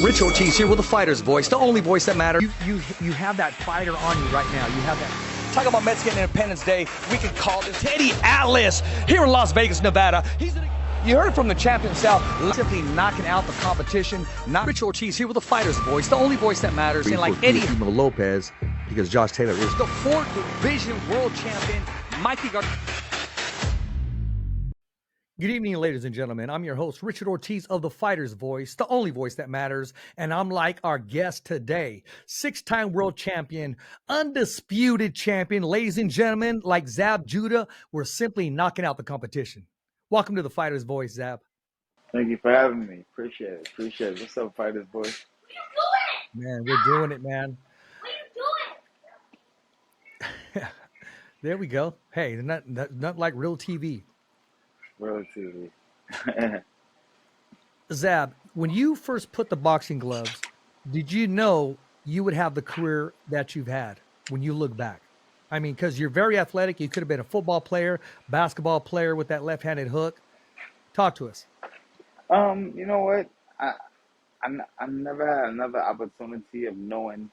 Rich Ortiz here with the fighter's voice, the only voice that matters. You have that fighter on you right now. You have that. Talk about Mexican Independence Day. We can call this Teddy Atlas here in Las Vegas, Nevada. You heard it from the champion himself, simply knocking out the competition. Not Rich Ortiz here with the fighter's voice, the only voice that matters. And like Eddie Lopez, because Josh Taylor is the 4th division world champion, Mikey Garcia. Good evening, ladies and gentlemen. I'm your host, Richard Ortiz of The Fighter's Voice, the only voice that matters. And I'm like our guest today, 6-time world champion, undisputed champion. Ladies and gentlemen, like Zab Judah, we're simply knocking out the competition. Welcome to The Fighter's Voice, Zab. Thank you for having me. Appreciate it. What's up, Fighter's Voice? Man, we're doing it, man. There we go. Hey, not like real TV. Relatively. Zab, when you first put the boxing gloves, did you know you would have the career that you've had when you look back? I mean, because you're very athletic. You could have been a football player, basketball player with that left-handed hook. Talk to us. You know what? I never had another opportunity of knowing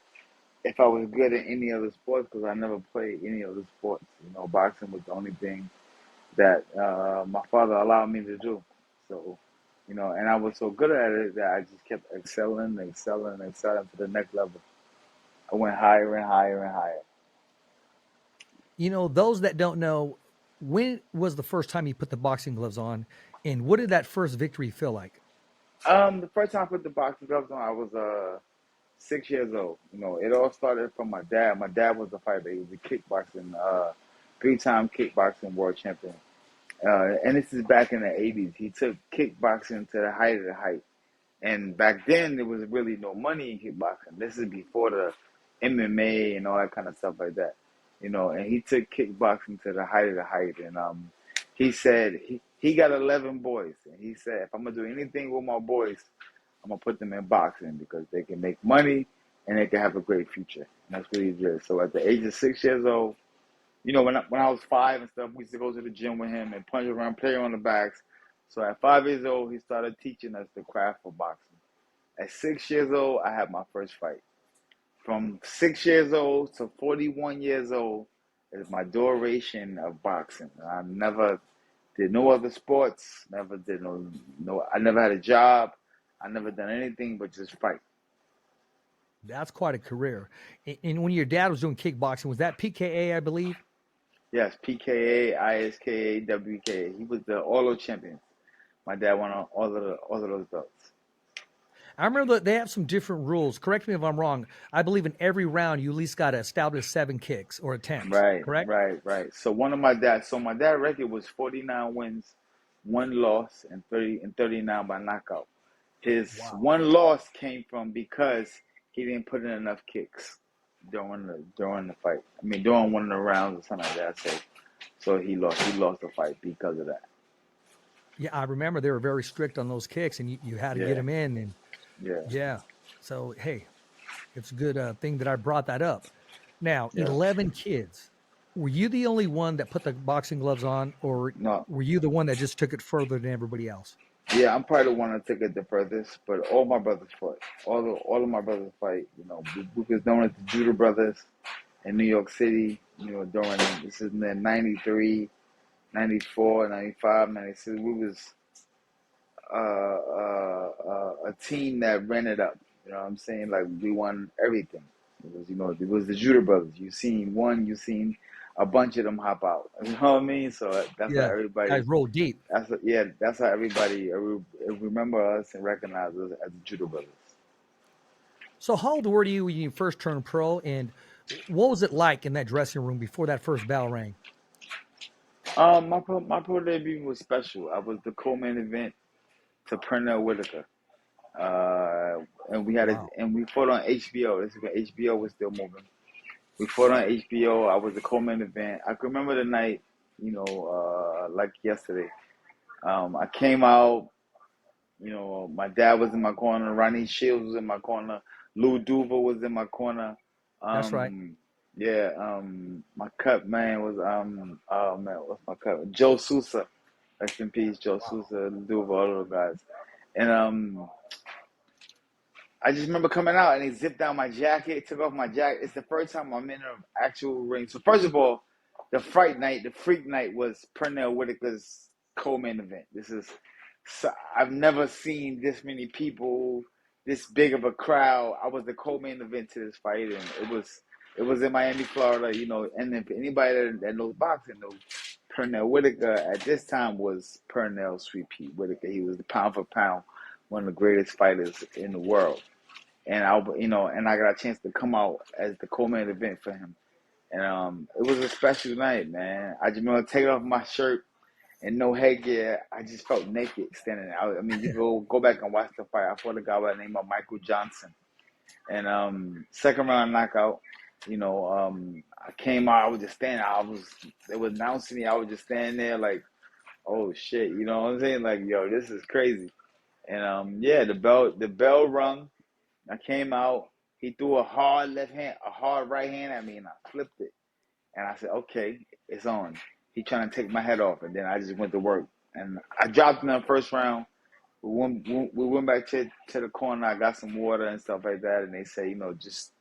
if I was good at any other sports because I never played any other sports. You know, boxing was the only thing that my father allowed me to do. So, you know, and I was so good at it that I just kept excelling to the next level. I went higher and higher and higher. You know, those that don't know, when was the first time you put the boxing gloves on, and what did that first victory feel like? The first time I put the boxing gloves on, I was 6 years old. You know, it all started from my dad. My dad was a fighter. He was a kickboxing, 3-time kickboxing world champion. And this is back in the 80s. He took kickboxing to the height of the height. And back then, there was really no money in kickboxing. This is before the MMA and all that kind of stuff like that. You know, and he took kickboxing to the height of the height. And he said he got 11 boys. And he said, if I'm going to do anything with my boys, I'm going to put them in boxing because they can make money and they can have a great future. And that's what he did. So at the age of 6 years old, you know, when I was 5 and stuff, we used to go to the gym with him and punch around, play on the backs. So at 5 years old, he started teaching us the craft of boxing. At 6 years old, I had my first fight. From 6 years old to 41 years old is my duration of boxing. I never did no other sports, never did I never had a job. I never done anything but just fight. That's quite a career. And when your dad was doing kickboxing, was that PKA, I believe? Yes, PKA, ISKA, WKA. He was the all-those champion. My dad won all of those belts. I remember that they have some different rules. Correct me if I'm wrong. I believe in every round you at least got to establish 7 kicks or attempts. Right, correct? Right. So my dad's record was 49 wins, 1 loss, and 39 by knockout. His one loss came from because he didn't put in enough kicks during the fight. I mean, during one of the rounds or something like that. So he lost the fight because of that. Yeah, I remember they were very strict on those kicks, and you had to get them in. And yeah. So hey, it's a good thing that I brought that up. Now, 11 kids. Were you the only one that put the boxing gloves on, or were you the one that just took it further than everybody else? Yeah, I'm probably the one that took it the furthest, but all my brothers fought. All of my brothers fight. You know, we was known as the Judah brothers in New York City. You know, this is in 93, 94, 95, 96. We was a team that ran it up. You know what I'm saying? Like, we won everything. It was the Judah brothers. You seen a bunch of them hop out. You know what I mean? So that's how everybody guys roll deep. That's how everybody remember us and recognize us as the Judah brothers. So how old were you when you first turned pro, and what was it like in that dressing room before that first bell rang? My pro debut was special. I was the co-main event to Pernell Whitaker. And we fought on HBO. This is when HBO was still moving. We fought on HBO. I was the co-main event. I can remember the night, like yesterday. I came out, my dad was in my corner. Ronnie Shields was in my corner. Lou Duva was in my corner. That's right. Yeah, my cut man was, what's my cut? Joe Sousa. Rest in peace, Joe Sousa, Lou Duva, all those guys. And I just remember coming out and they zipped down my jacket, took off my jacket. It's the first time I'm in an actual ring. So first of all, the freak night was Pernell Whitaker's co-main event. I've never seen this many people, this big of a crowd. I was the co-main event to this fight, and it was in Miami, Florida. And if anybody that knows boxing knows, Pernell Whitaker at this time was Pernell Sweet Pea Whitaker. He was the pound for pound, one of the greatest fighters in the world. And I got a chance to come out as the co-main event for him. And it was a special night, man. I just remember taking off my shirt and no headgear. I just felt naked standing there. I mean, you go back and watch the fight. I fought a guy by the name of Michael Johnson. And second round knockout, I came out, I was just standing they were announcing me, I was just standing there like, oh shit, you know what I'm saying? Like, yo, this is crazy. And the bell rung. I came out. He threw a hard right hand at me, and I flipped it. And I said, okay, it's on. He trying to take my head off, and then I just went to work. And I dropped him in the first round. We went back to the corner. I got some water and stuff like that, and they say, just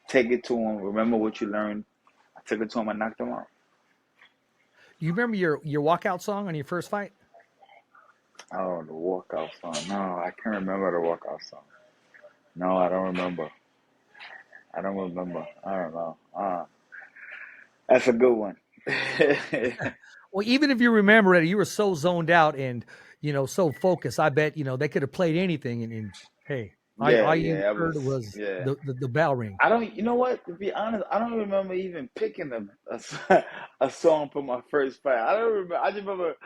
take it to him. Remember what you learned. I took it to him. I knocked him out. You remember your walkout song on your first fight? Oh, the walkout song. No, I can't remember the walkout song. No, I don't remember. I don't know. That's a good one. Well, even if you remember it, you were so zoned out and, so focused. I bet, they could have played anything. And hey, all you heard was the bell ring. You know what? To be honest, I don't remember even picking a song for my first fight. I don't remember. I just remember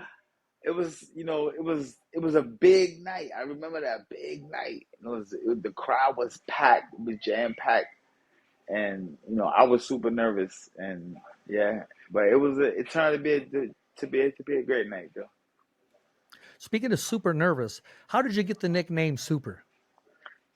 it was a big night. I remember that big night. The crowd was packed. It was jam packed. And I was super nervous, and but it turned to be a great night, though. Speaking of super nervous, how did you get the nickname Super?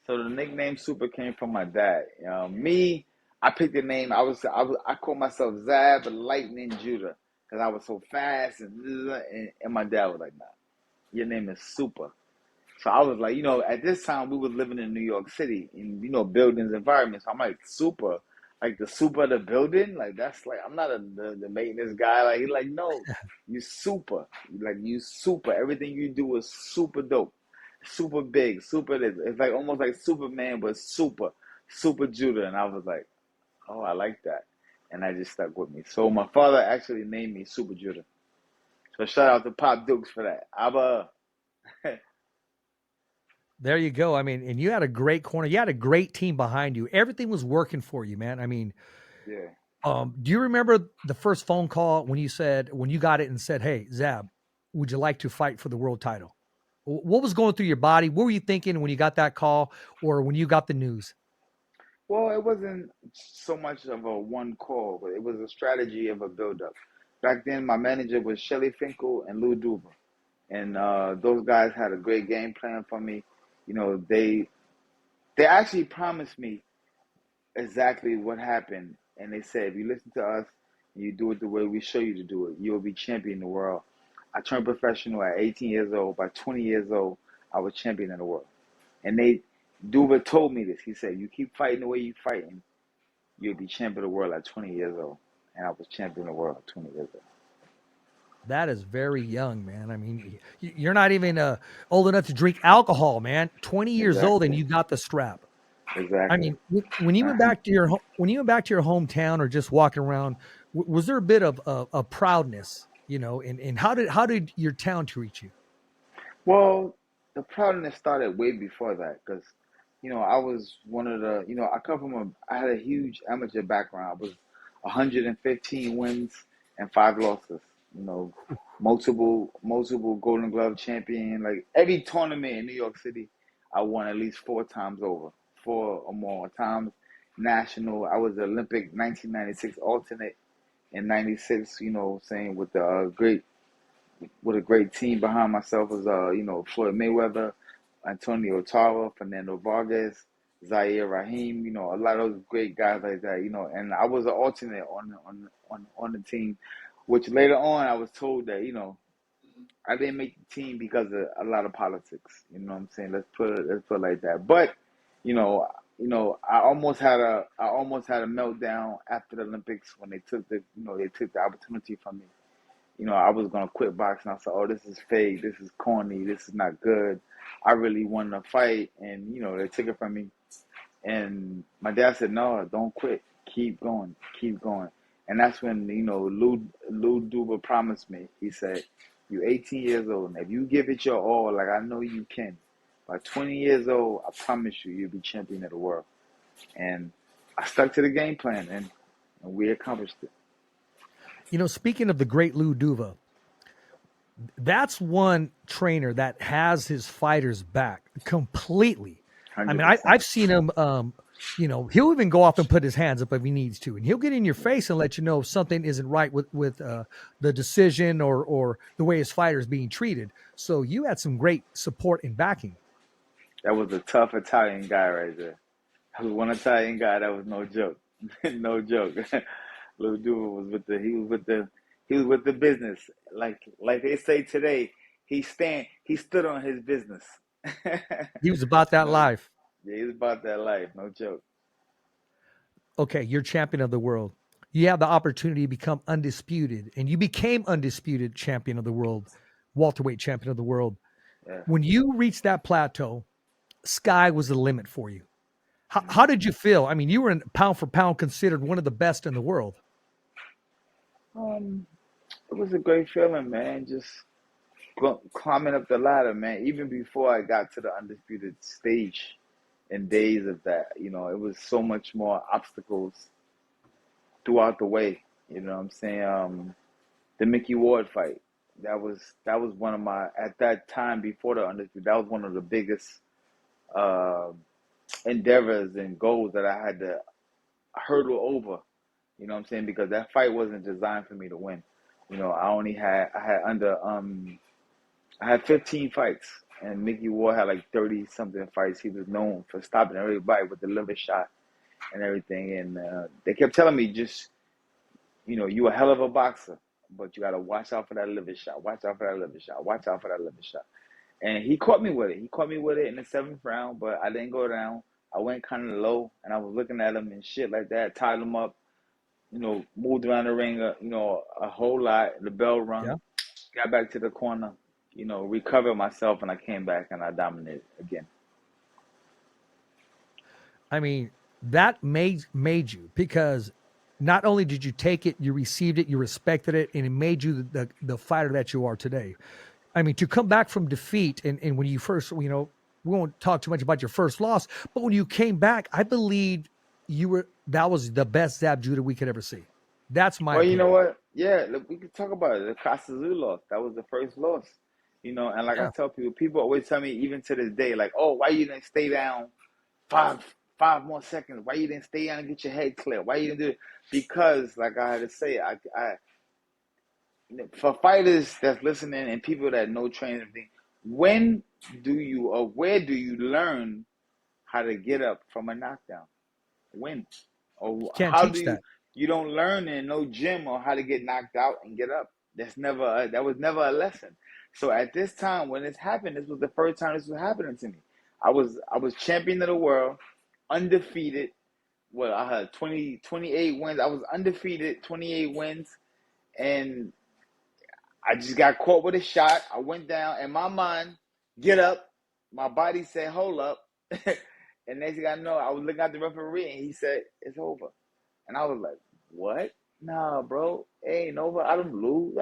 So the nickname Super came from my dad. I picked the name. I called myself Zab Lightning Judah because I was so fast, and my dad was like, "Nah, your name is Super." So I was like, at this time we were living in New York City in, buildings, environments. So I'm like, super, like the super of the building. Like, that's like, I'm not the maintenance guy. Like, he's like, no, you super. Like, you super. Everything you do is super dope, super big, super this. It's like almost like Superman, but super Judah. And I was like, oh, I like that. And I just stuck with me. So my father actually named me Super Judah. So shout out to Pop Dukes for that. Abba. There you go. I mean, and you had a great corner. You had a great team behind you. Everything was working for you, man. I mean, yeah. Do you remember the first phone call when you got it and said, "Hey, Zab, would you like to fight for the world title?" What was going through your body? What were you thinking when you got that call or when you got the news? Well, it wasn't so much of a one call, but it was a strategy of a build-up. Back then, my manager was Shelly Finkel and Lou Duva. And those guys had a great game plan for me. They actually promised me exactly what happened. And they said, if you listen to us and you do it the way we show you to do it, you'll be champion in the world. I turned professional at 18 years old. By 20 years old, I was champion in the world. And Duva told me this. He said, you keep fighting the way you're fighting, you'll be champion of the world at 20 years old. And I was champion of the world at 20 years old. That is very young, man. I mean, you're not even old enough to drink alcohol, man. 20 years old and you got the strap. Exactly. I mean, when you went back to your hometown or just walking around, was there a bit of proudness, and how did your town treat you? Well, the Proudness started way before that because, I was one of the, I had a huge amateur background. I was 115 wins and 5 losses, multiple Golden Glove champion. Like every tournament in New York City, I won at least 4 times over, 4 or more times. National, I was the Olympic 1996 alternate in 96, saying with a great team behind myself was, Floyd Mayweather, Antonio Tara, Fernando Vargas, Zaire Rahim, a lot of those great guys like that, and I was an alternate on the team, which later on I was told that, I didn't make the team because of a lot of politics. You know what I'm saying? Let's put it like that. But I almost had a meltdown after the Olympics when they took the opportunity from me. I was gonna quit boxing. I said, "Oh, this is fake. This is corny. This is not good. I really wanted to fight, and they took it from me." And my dad said, "No, don't quit. Keep going. Keep going." And that's when Lou Duva promised me. He said, "You're 18 years old, and if you give it your all, like I know you can, by 20 years old, I promise you'll be champion of the world." And I stuck to the game plan, and we accomplished it. Speaking of the great Lou Duva, that's one trainer that has his fighters back completely. I mean, 100%. I've seen him, he'll even go off and put his hands up if he needs to, and he'll get in your face and let you know if something isn't right with the decision or the way his fighter is being treated. So you had some great support and backing. That was a tough Italian guy right there. That was one Italian guy. That was no joke. No joke. Lil Duva was with the business. Like they say today, he stood on his business. He was about that life. Yeah, he was about that life. No joke. Okay, you're champion of the world. You have the opportunity to become undisputed, and you became undisputed champion of the world, welterweight champion of the world. Yeah. When you reached that plateau, sky was the limit for you. How did you feel? I mean, you were in pound for pound considered one of the best in the world. It was a great feeling, man. Just climbing up the ladder, man. Even before I got to the undisputed stage, and days of that, it was so much more obstacles throughout the way. You know what I'm saying? The Mickey Ward fight. That was one of my, at that time before the undisputed. That was one of the biggest endeavors and goals that I had to hurdle over. You know what I'm saying? Because that fight wasn't designed for me to win. I had 15 fights, and Mickey Ward had like 30 something fights. He was known for stopping everybody with the liver shot and everything. And they kept telling me, just, you a hell of a boxer, but you got to watch out for that liver shot. Watch out for that liver shot. Watch out for that liver shot. And he caught me with it. He caught me with it in the 7th round, but I didn't go down. I went kind of low, and I was looking at him and shit like that, tied him up, moved around the ring, a whole lot. The bell rung. Yeah. Got back to the corner, recovered myself, and I came back and I dominated again. I mean, that made you, because not only did you take it, you received it, you respected it, and it made you the fighter that you are today. I mean, to come back from defeat, and when you first, we won't talk too much about your first loss, but when you came back, I believe that was the best Zab Judah we could ever see. That's my opinion. You know what? Yeah, look, we could talk about it. The Kasazu loss, that was the first loss. And like I tell people always tell me, even to this day, like, "Oh, why you didn't stay down five more seconds? Why you didn't stay down and get your head clear? Why you didn't do it?" Because, like I had to say, for fighters that's listening and people that know training, where do you learn how to get up from a knockdown? When? Or how do you that. You don't learn in no gym or how to get knocked out and get up. That was never a lesson. So at this time when this happened, this was the first time this was happening to me. I was champion of the world, undefeated. Well, I had 28 wins. I was undefeated, 28 wins, and I just got caught with a shot. I went down, and my mind, get up. My body said, hold up. And next thing I know, I was looking at the referee, and he said, it's over. And I was like, what? Nah, bro, it ain't over. I don't lose.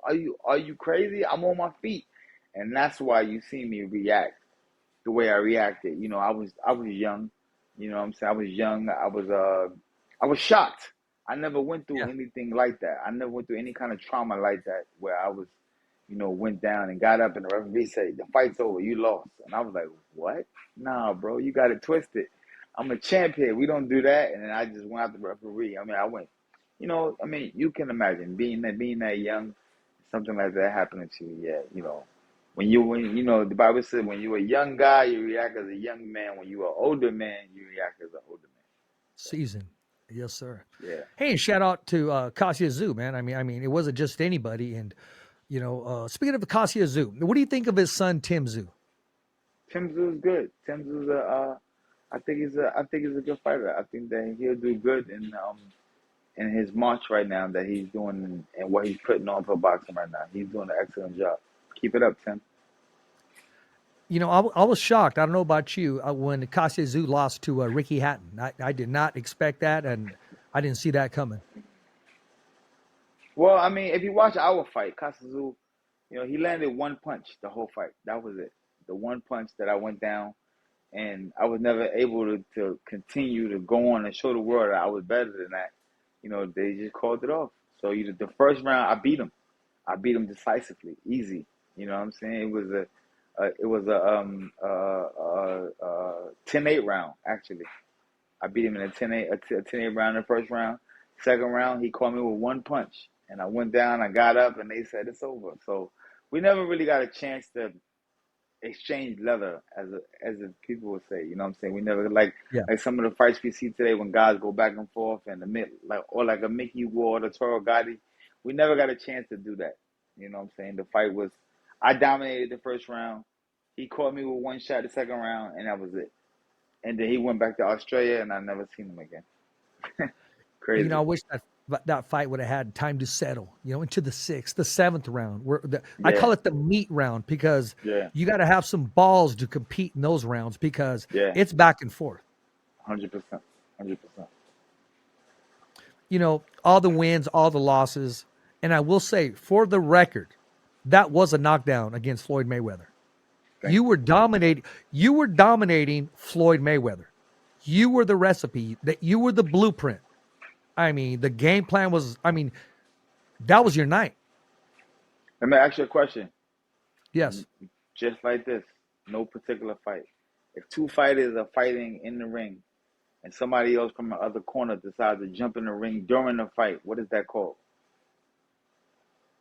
Are you crazy? I'm on my feet. And that's why you see me react the way I reacted. I was young. You know what I'm saying? I was young. I was shocked. I never went through anything like that. I never went through any kind of trauma like that where I was, went down and got up and the referee said, the fight's over, you lost. And I was like, what? Nah, bro, you got it twisted. I'm a champ here. We don't do that. And then I just went out the referee. I went, you can imagine being that young, something like that happening to you. Yeah, when the Bible said when you're a young guy, you react as a young man. When you're an older man, you react as an older man. Season. Yes, sir. Yeah. Hey, shout out to Kasia Zoo, man. I mean, it wasn't just anybody. And, speaking of Kasia Zoo, what do you think of his son, Tim Zoo? Tim Zoo's good. Tim Zoo's I think he's a good fighter. I think that he'll do good in his march right now that he's doing and what he's putting on for boxing right now. He's doing an excellent job. Keep it up, Tim. You know, I was shocked. I don't know about you when Cesar lost to Ricky Hatton. I did not expect that, and I didn't see that coming. Well, I mean, if you watch our fight, Kasazu, he landed one punch the whole fight. That was it. The one punch that I went down, and I was never able to continue to go on and show the world that I was better than that. They just called it off. So the first round, I beat him. I beat him decisively, easy. You know what I'm saying? It was a 10-8 round actually. I beat him in a 10-8 round in the first round. Second round, he caught me with one punch, and I went down. I got up, and they said it's over. So we never really got a chance to exchange leather, as people would say. You know what I'm saying? We never like some of the fights we see today when guys go back and forth and like a Mickey Ward or Toro Gotti. We never got a chance to do that. You know what I'm saying? The fight was, I dominated the first round. He caught me with one shot the second round, and that was it. And then he went back to Australia, and I never seen him again. Crazy. I wish that fight would have had time to settle, into the 6th, the 7th round. I call it the meat round because you got to have some balls to compete in those rounds because it's back and forth. 100%. All the wins, all the losses. And I will say, for the record, that was a knockdown against Floyd Mayweather. You were dominating Floyd Mayweather. You were the recipe, that you were the blueprint. I mean, the game plan was, that was your night. Let me ask you a question. Yes. Just like this, no particular fight. If two fighters are fighting in the ring and somebody else from the other corner decides to jump in the ring during the fight, what is that called?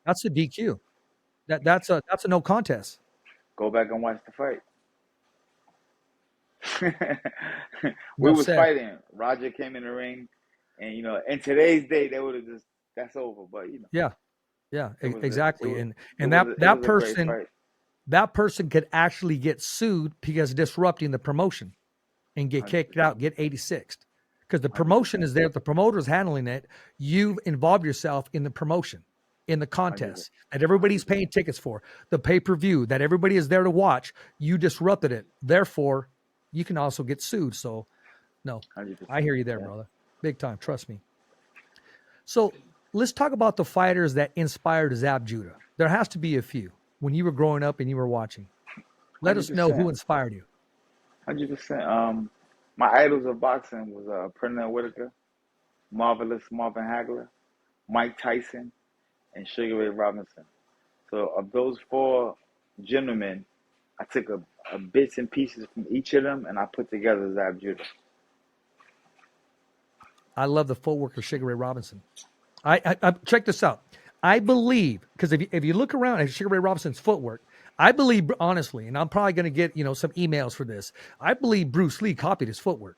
That's a DQ. That's a no contest. Go back and watch the fight. We was fighting. Roger came in the ring, and in today's day, they would have just that's over. But exactly. That person could actually get sued because disrupting the promotion and get 100%. Kicked out, get 86th. Because the promotion 100%. Is there, the promoter's handling it. You've involved yourself in the promotion, in the contest 100%. That everybody's paying tickets for, the pay-per-view that everybody is there to watch. You disrupted it. Therefore, you can also get sued. So, no, 100%. I hear you there, brother. Big time. Trust me. So let's talk about the fighters that inspired Zab Judah. There has to be a few when you were growing up and you were watching. Let 100%. Us know who inspired you. 100%. My idols of boxing was Pernell Whitaker, Marvelous Marvin Hagler, Mike Tyson, and Sugar Ray Robinson. So of those four gentlemen, I took a bits and pieces from each of them, and I put together Zab Judah. I love the footwork of Sugar Ray Robinson. I check this out. I believe, because if you look around at Sugar Ray Robinson's footwork, I believe, honestly, and I'm probably going to get some emails for this, I believe Bruce Lee copied his footwork.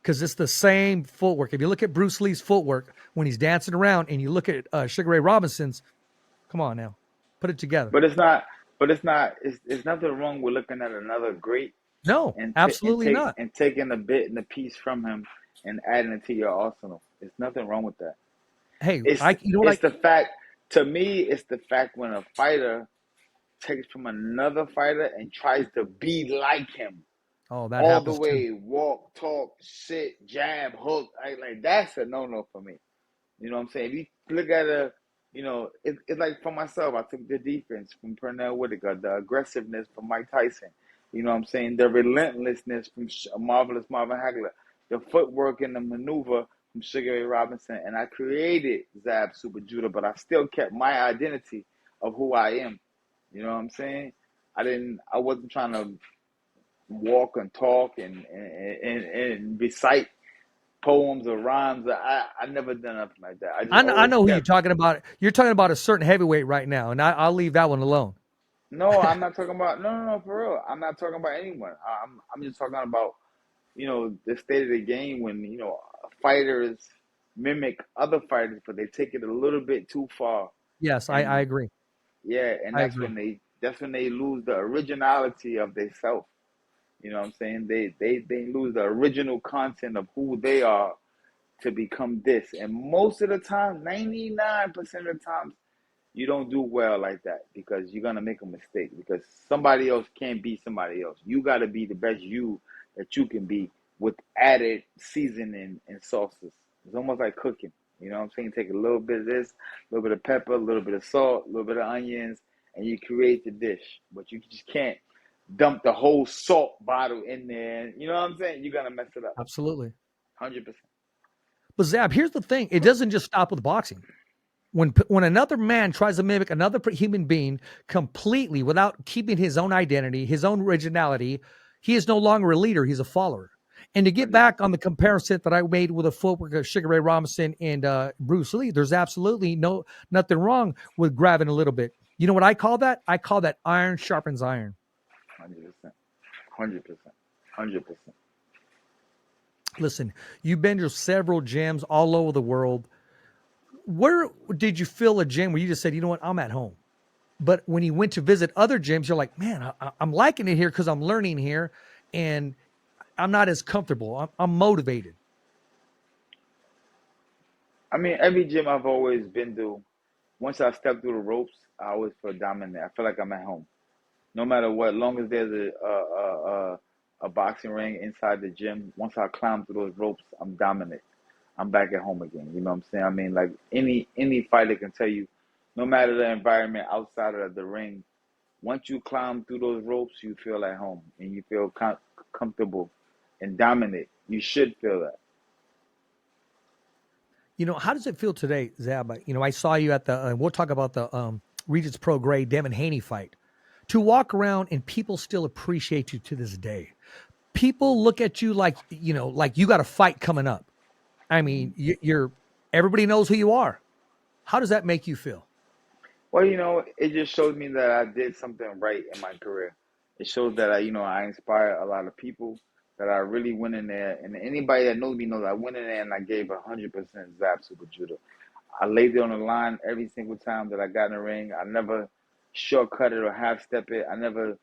Because it's the same footwork. If you look at Bruce Lee's footwork when he's dancing around and you look at Sugar Ray Robinson's, come on now, put it together. But it's nothing wrong with looking at another great. No, absolutely not. And taking a bit and a piece from him and adding it to your arsenal. There's nothing wrong with that. Hey, to me, it's the fact when a fighter takes from another fighter and tries to be like him. Oh, that all happens the way, too. Walk, talk, sit, jab, hook. Like that's a no-no for me. You know what I'm saying? If you look at it's like for myself, I took the defense from Pernell Whitaker, the aggressiveness from Mike Tyson. You know what I'm saying? The relentlessness from Marvelous Marvin Hagler, the footwork and the maneuver from Sugar Ray Robinson, and I created Zab Super Judah, but I still kept my identity of who I am. You know what I'm saying? I wasn't trying to walk and talk and recite poems or rhymes. I never done nothing like that. I know who you're talking about. You're talking about a certain heavyweight right now, and I'll leave that one alone. No, I'm not talking about. No, for real. I'm not talking about anyone. I'm just talking about the state of the game when fighters mimic other fighters, but they take it a little bit too far. Yes, I agree. Yeah, and that's when they lose the originality of themselves. You know what I'm saying? They lose the original content of who they are to become this. And most of the time, 99% of the times, you don't do well like that because you're gonna make a mistake because somebody else can't be somebody else. You gotta be the best you that you can be with added seasoning and sauces. It's almost like cooking. You know what I'm saying? Take a little bit of this, a little bit of pepper, a little bit of salt, a little bit of onions, and you create the dish. But you just can't dump the whole salt bottle in there. You know what I'm saying? You're gonna mess it up. Absolutely. 100%. But Zab, here's the thing. It doesn't just stop with boxing. When another man tries to mimic another human being completely without keeping his own identity, his own originality, he is no longer a leader. He's a follower. And to get back on the comparison that I made with the footwork of Sugar Ray Robinson and Bruce Lee, there's absolutely nothing wrong with grabbing a little bit. You know what I call that? I call that iron sharpens iron. 100%. 100%. 100%. Listen, you've been to several gyms all over the world. Where did you feel a gym where you just said, you know what, I'm at home? But when you went to visit other gyms, you're like, man, I'm liking it here because I'm learning here and I'm not as comfortable. I'm motivated. I mean, every gym I've always been to, once I step through the ropes, I always feel dominant. I feel like I'm at home. No matter what, long as there's a boxing ring inside the gym, once I climb through those ropes, I'm dominant. I'm back at home again. You know what I'm saying? I mean, like any fighter can tell you, no matter the environment outside of the ring, once you climb through those ropes, you feel at home and you feel comfortable and dominant. You should feel that. You know, how does it feel today, Zab? You know, I saw you at the, we'll talk about the Regents Pro Grade Devin Haney fight. To walk around and people still appreciate you to this day. People look at you like, you know, like you got a fight coming up. I mean, you're everybody knows who you are. How does that make you feel? Well, you know, it just showed me that I did something right in my career. It shows that I inspire a lot of people, that I really went in there, and anybody that knows me knows I went in there and I gave 100% Zab Super Judah. I laid it on the line every single time that I got in the ring. I never shortcut it or half step it. I never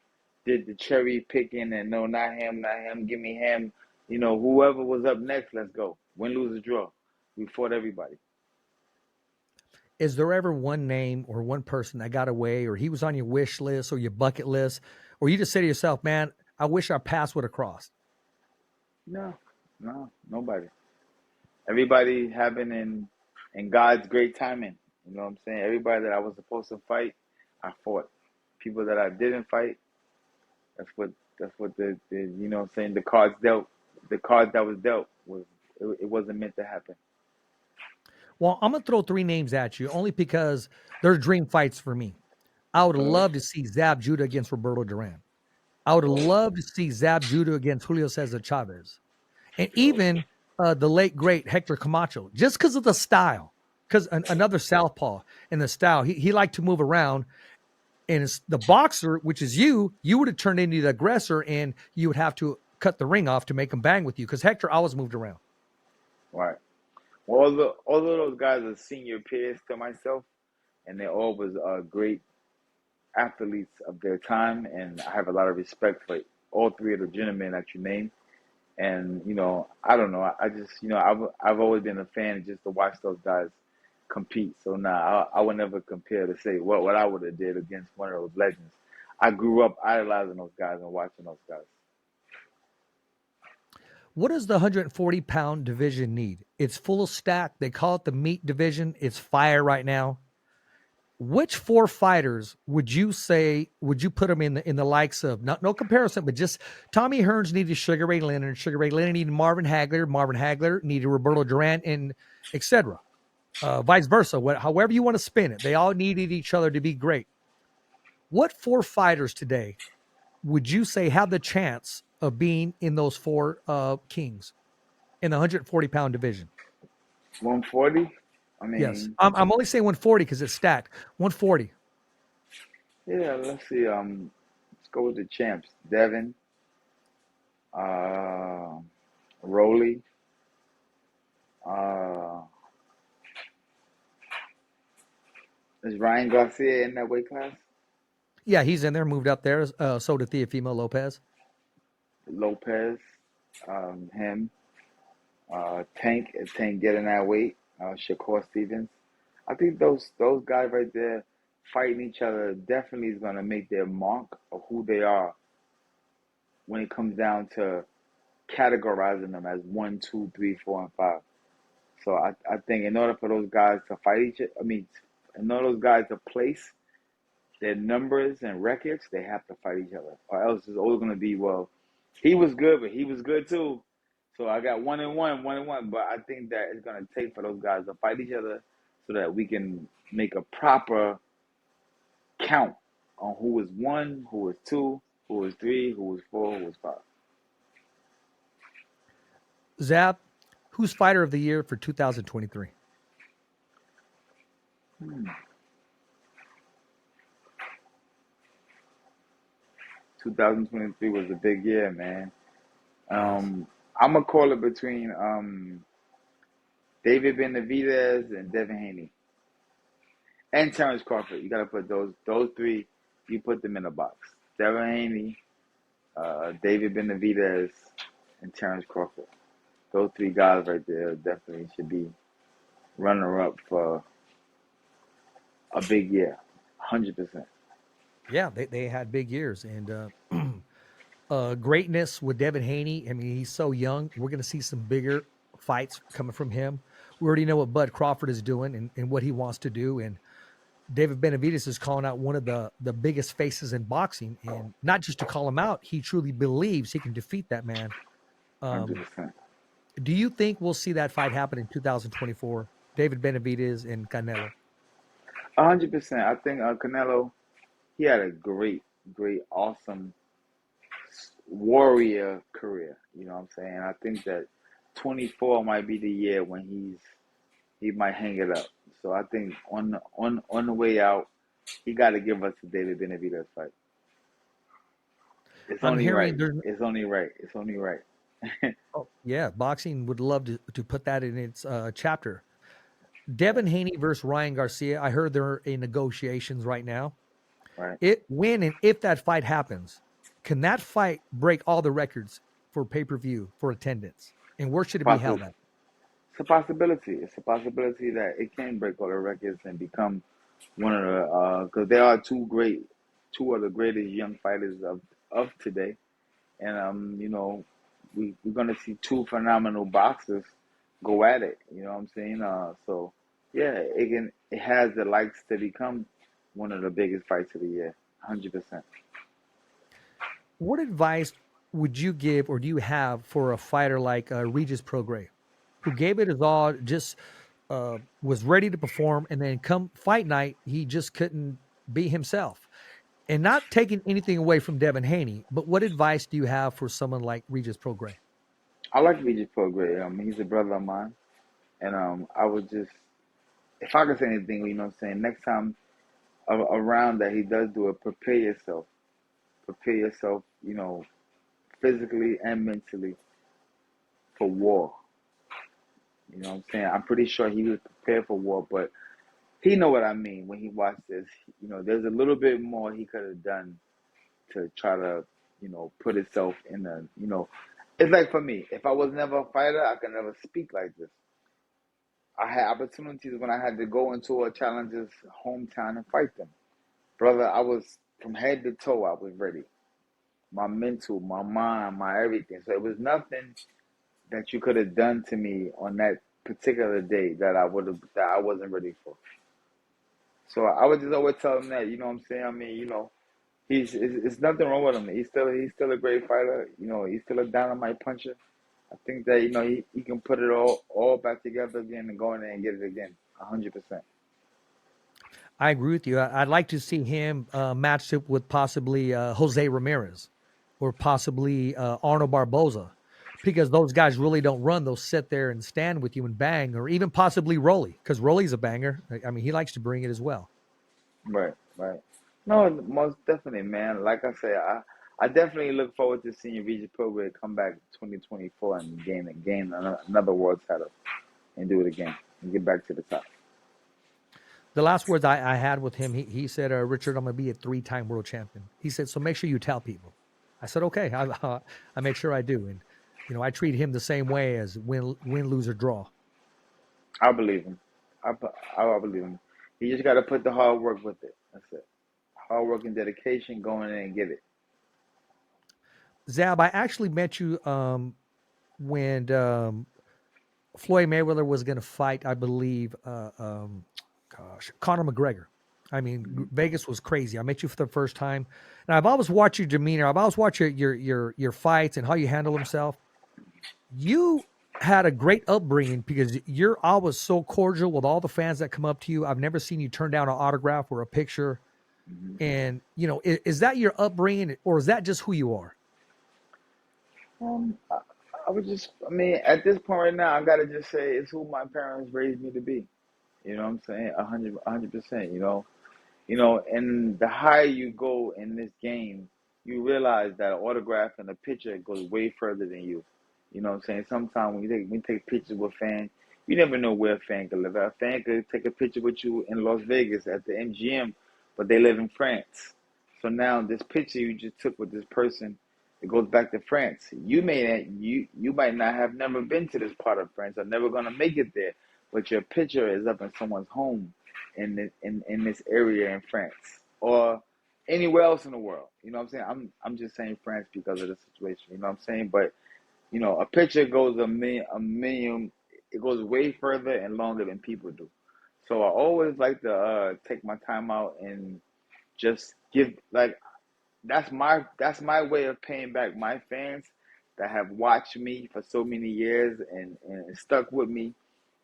did the cherry picking and no, not him, give me him. You know, whoever was up next, let's go. Win, lose, or draw. We fought everybody. Is there ever one name or one person that got away or he was on your wish list or your bucket list, or you just say to yourself, man, I wish our paths would have crossed? No, nobody. Everybody happened in God's great timing. You know what I'm saying? Everybody that I was supposed to fight, I fought. People that I didn't fight, that's what the you know what I'm saying, the cards that was dealt was it wasn't meant to happen. Well, I'm going to throw three names at you only because they're dream fights for me. I would love to see Zab Judah against Roberto Duran. I would love to see Zab Judah against Julio Cesar Chavez. And even the late, great Hector Camacho, just because of the style, because another southpaw in the style, he liked to move around. And it's the boxer, which is you would have turned into the aggressor and you would have to cut the ring off to make him bang with you because Hector always moved around. Right. Well, all of those guys are senior peers to myself, and they all was great athletes of their time, and I have a lot of respect for all three of the gentlemen that you named. And you know, I don't know, I just I've always been a fan just to watch those guys compete. So I would never compare to say what I would have did against one of those legends. I grew up idolizing those guys and watching those guys. What does the 140-pound division need? It's full of stack. They call it the meat division. It's fire right now. Which four fighters would you put them in the likes of, no comparison, but just Tommy Hearns needed Sugar Ray Leonard, Sugar Ray Leonard needed Marvin Hagler needed Roberto Duran, and etc. Vice versa, however you want to spin it. They all needed each other to be great. What four fighters today would you say have the chance of being in those four kings in the 140-pound division? 140? I mean, yes. I'm only saying 140 because it's stacked. 140. Yeah, let's see. Let's go with the champs. Devin, Rolly, is Ryan Garcia in that weight class? Yeah, he's in there, moved up there. So did Teofimo Lopez. Lopez, him, Tank, if Tank getting that weight, Shakur Stevens. I think those guys right there fighting each other definitely is gonna make their mark of who they are when it comes down to categorizing them as 1, 2, 3, 4, and 5. So I think in order for those guys to fight in order for those guys to place their numbers and records, they have to fight each other. Or else it's always going to be, well, he was good, but he was good too. So I got 1-1, 1-1. But I think that it's going to take for those guys to fight each other so that we can make a proper count on who was 1, who was 2, who was 3, who was 4, who was 5. Zab, who's fighter of the year for 2023? 2023 was a big year, man. I'm going to call it between David Benavidez and Devin Haney. And Terrence Crawford. You got to put those three, you put them in a box. Devin Haney, David Benavidez, and Terrence Crawford. Those 3 guys right there definitely should be runner-up for a big year, 100%. Yeah, they had big years. And greatness with Devin Haney. I mean, he's so young. We're going to see some bigger fights coming from him. We already know what Bud Crawford is doing and what he wants to do. And David Benavidez is calling out one of the biggest faces in boxing. And not just to call him out, he truly believes he can defeat that man. 100%. Do you think we'll see that fight happen in 2024? David Benavidez and Canelo? 100%. I think Canelo, he had a great, awesome warrior career. You know what I'm saying? I think that 24 might be the year when he might hang it up. So I think on the way out, he got to give us the David Benavidez fight. It's only right. It's only right. It's only right. Oh, yeah, boxing would love to put that in its chapter. Devin Haney versus Ryan Garcia. I heard they're in negotiations right now. Right. When and if that fight happens, can that fight break all the records for pay-per-view, for attendance? And where should it be held at? It's a possibility. It's a possibility that it can break all the records and become one of the because there are two of the greatest young fighters of today, and we're gonna see 2 phenomenal boxers go at it. You know what I'm saying? So yeah, it has the likes to become one of the biggest fights of the year, 100%. What advice would you give, or do you have for a fighter like Regis Prograis, who gave it his all, just was ready to perform, and then come fight night, he just couldn't be himself? And not taking anything away from Devin Haney, but what advice do you have for someone like Regis Prograis? I like Richard Poindexter. He's a brother of mine. And I would just, if I could say anything, you know what I'm saying, next time around that he does do it, prepare yourself. Prepare yourself, physically and mentally for war. You know what I'm saying? I'm pretty sure he was prepared for war, but he know what I mean when he watched this. There's a little bit more he could have done to try to, put himself in the, it's like for me, if I was never a fighter, I could never speak like this. I had opportunities when I had to go into a challenger's hometown and fight them. Brother, I was from head to toe, I was ready. My mental, my mind, my everything. So it was nothing that you could have done to me on that particular day that I wasn't ready for. So I would just always tell him that, you know what I'm saying? It's nothing wrong with him. He's still a great fighter. He's still a dynamite puncher. I think that he can put it all back together again and go in there and get it again, 100%. I agree with you. I'd like to see him matched up with possibly Jose Ramirez or possibly Arnold Barboza, because those guys really don't run. They'll sit there and stand with you and bang, or even possibly Rolly, because Rolly's a banger. I mean, he likes to bring it as well. Right. No, most definitely, man. Like I said, I definitely look forward to seeing Regis Prograis come back 2024 and gain another world title and do it again and get back to the top. The last words I had with him, he said, Richard, I'm going to be a 3-time world champion. He said, so make sure you tell people. I said, okay, I make sure I do. And, I treat him the same way as win, lose, or draw. I believe him. I believe him. You just got to put the hard work with it. That's it. Hard work and dedication, go in there and get it. Zab, I actually met you when Floyd Mayweather was going to fight, I believe, Conor McGregor. I mean, Vegas was crazy. I met you for the first time, and I've always watched your demeanor. I've always watched your fights and how you handle himself. You had a great upbringing because you're always so cordial with all the fans that come up to you. I've never seen you turn down an autograph or a picture. And is that your upbringing, or is that just who you are? I mean, at this point right now, I gotta just say it's who my parents raised me to be. You know what I'm saying? 100%. And the higher you go in this game, you realize that an autograph and a picture goes way further than you. You know what I'm saying? Sometimes when you take pictures with fans, you never know where a fan could live. A fan could take a picture with you in Las Vegas at the MGM, but they live in France. So now this picture you just took with this person, it goes back to France. You might not have never been to this part of France or never gonna make it there, but your picture is up in someone's home in this area in France or anywhere else in the world. You know what I'm saying? I'm just saying France because of the situation. You know what I'm saying? But a picture goes a million. It goes way further and longer than people do. So I always like to take my time out and just give that's my way of paying back my fans that have watched me for so many years and stuck with me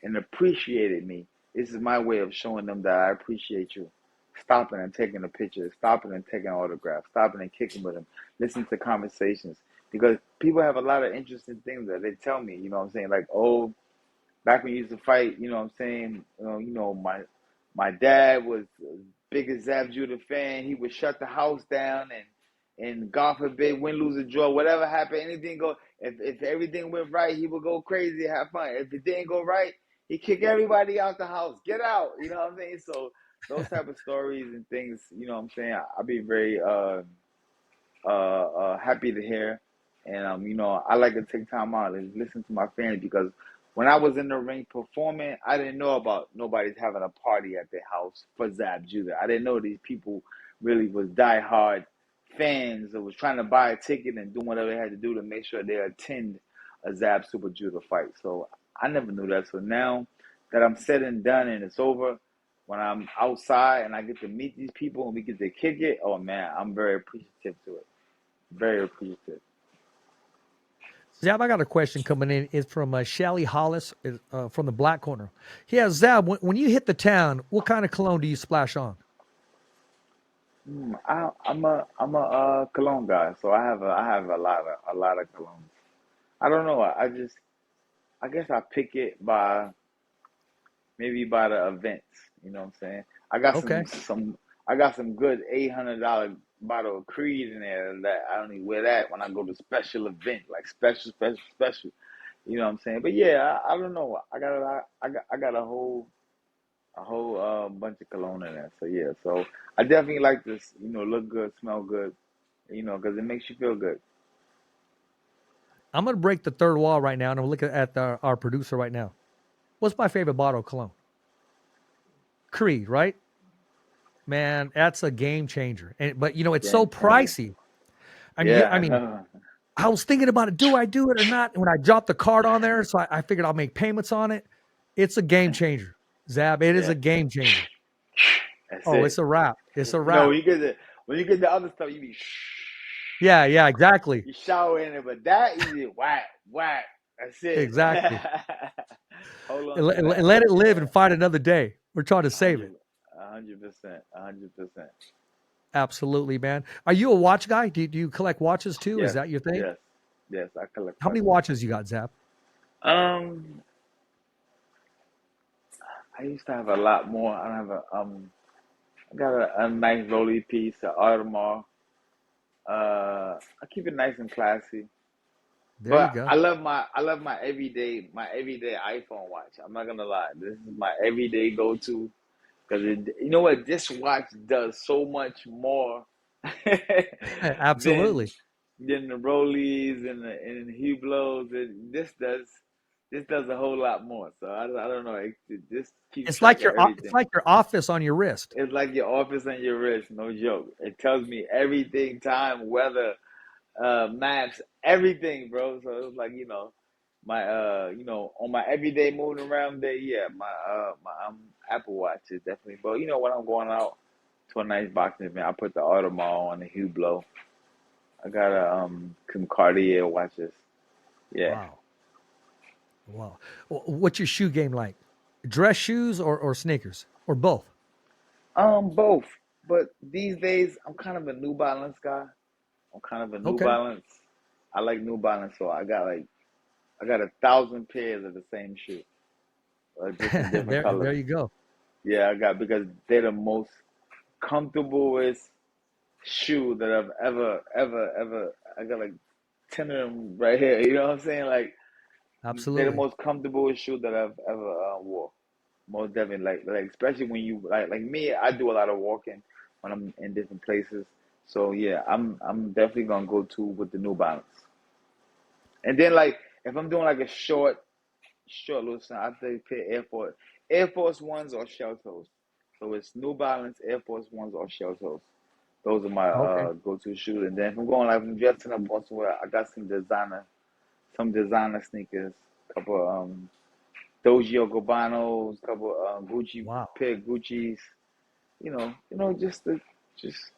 and appreciated me. This is my way of showing them that I appreciate you. Stopping and taking a picture, stopping and taking an autograph, stopping and kicking with them, listening to conversations. Because people have a lot of interesting things that they tell me, you know what I'm saying? Like, oh, back when you used to fight, you know what I'm saying? My dad was the biggest Zab Judah fan. He would shut the house down and God forbid, win, lose, or draw, whatever happened, anything go. If everything went right, he would go crazy, have fun. If it didn't go right, he'd kick everybody out the house. Get out, you know what I'm saying? So those type of stories and things, you know what I'm saying? I'd be very happy to hear. And I like to take time out and listen to my fans because when I was in the ring performing, I didn't know about nobody's having a party at their house for Zab Judah. I didn't know these people really was diehard fans that was trying to buy a ticket and do whatever they had to do to make sure they attend a Zab Super Judah fight. So I never knew that. So now that I'm said and done and it's over, when I'm outside and I get to meet these people and we get to kick it, oh man, I'm very appreciative to it. Very appreciative. Zab, I got a question coming in. It's from Shelly Hollis from the Black Corner. Yeah, Zab, when you hit the town, what kind of cologne do you splash on? I'm a cologne guy, so I have a lot of colognes. I don't know. I guess I pick it by the events. You know what I'm saying? I got some good $800 bottle of Creed in there that I only wear that when I go to special event, like special. You know what I'm saying? But yeah, I don't know. I got a whole bunch of cologne in there. So yeah, so I definitely like this. Look good, smell good. Because it makes you feel good. I'm gonna break the third wall right now, and I'm looking at our producer right now. What's my favorite bottle of cologne? Creed, right? Man, that's a game changer. But it's so pricey. I was thinking about it. Do I do it or not? And when I dropped the card on there, so I figured I'll make payments on it. It's a game changer, Zab. It is a game changer. It's a wrap. It's a wrap. No, when you get the other stuff, you be Yeah, exactly. You shower in it, but that is whack. That's it. Exactly. Hold on. And let it live and fight another day. We're trying to save it. 100%. Absolutely, man. Are you a watch guy? Do you collect watches too? Yes, is that your thing? Yes, I collect. How many watches you got, Zab? I used to have a lot more. I have I got a nice Rolly piece, an Audemars. I keep it nice and classy. There you go. I love my everyday iPhone watch. I'm not gonna lie. This is my everyday go-to because you know what? This watch does so much more. Absolutely. Then the rollies and the Hublots, this does a whole lot more. So I don't know. It just keeps It's track like of it's everything. like your office on your wrist. It's like your office on your wrist, no joke. It tells me everything, time, weather, maps, everything, bro. So it's like, my on my everyday moving around day, yeah, my Apple Watch is definitely. But when I'm going out to a nice boxing event, I put the Audemars on the Hublot. I got some Cartier watches. Yeah. Wow. Wow. What's your shoe game like? Dress shoes or sneakers or both? Both. But these days I'm kind of a New Balance guy. I'm kind of a New Okay. Balance. I like New Balance, so I got 1,000 pairs of the same shoe, just in different there colors. you go. Yeah, I got because they're the most comfortablest shoe that I've ever. I got like 10 of them right here. You know what I'm saying? Like they're the Absolutely. most comfortable shoe that I've ever wore. Most definitely, like especially when you like me, I do a lot of walking when I'm in different places. So yeah, I'm definitely gonna go to with the New Balance. And then like if I'm doing like a short little something, I think pair Air Force Ones or shell toes. So it's New Balance, Air Force Ones or shell toes. Those are my Okay. go-to shoes. And then if I'm going like I'm dressing up going somewhere, I got some designer sneakers, couple Dojo Gabanos, couple Gucci Wow. pair of Gucci's. Just